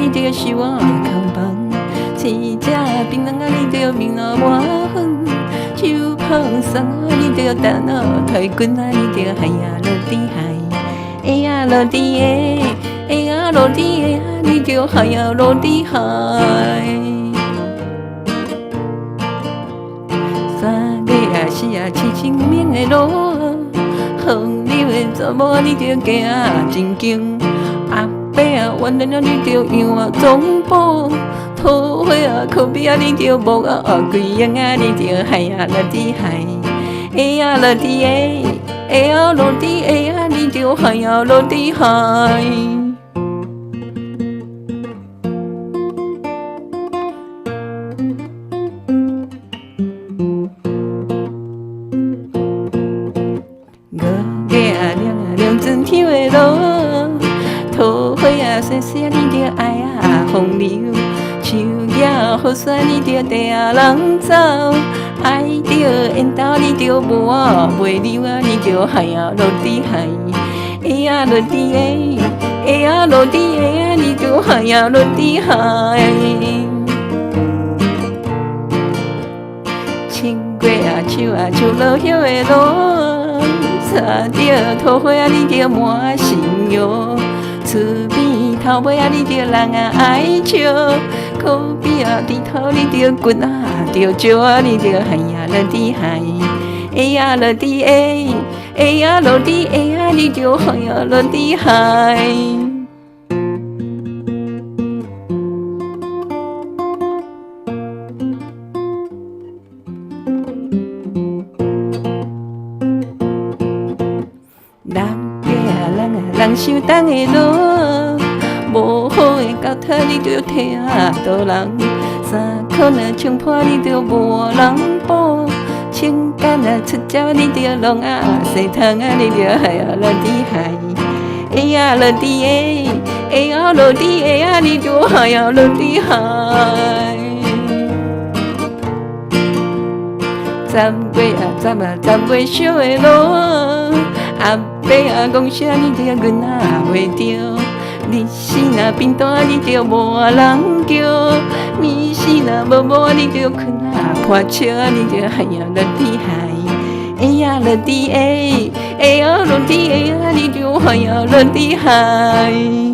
你着是我空房。青只槟榔啊，你着面啊满粉。手捧伞啊，你着担啊抬棍啊，你着海啊落地海，哎呀落地哎，哎呀落地哎呀，你着海啊落地海。三月啊四啊七清明的路，风流的查某你着行真经。阿伯啊原谅了你着养啊总保，土花啊靠边啊你着木啊贵阳啊你着海啊落地海，哎呀落地哎，哎呀落地哎呀你着海啊落地海。五月啊亮春天的路，土花啊细细啊你着爱啊风流，树叶好山你着地啊人走，爱着缘投你着无袂溜啊，你着海啊落地海，哎呀落地哎，哎呀落地哎呀，你着海啊落地海。青月啊树啊树落叶的路，插着土花啊你着满心药，厝边头尾啊你着人啊爱笑，靠边啊低头你着棍啊着招啊，你着海啊落地海，哎呀落地哎，哎呀落地哎呀，你着海啊落地海。六月啊人想东的路，无好的交通你着听导人，三困啊冲破你着无人保，情感啊出招你着弄啊洗汤啊你着海啊落地海，哎呀落地哎，哎呀落地哎呀你着海啊落地海。十月啊十月小的路，阿伯啊讲啥你着阮啊袂着，日时若变单你着无人叫，暝时若无你着困啊破笑，你着海啊落地海，哎呀落地哎，哎呀落地哎呀，你着海啊落地海。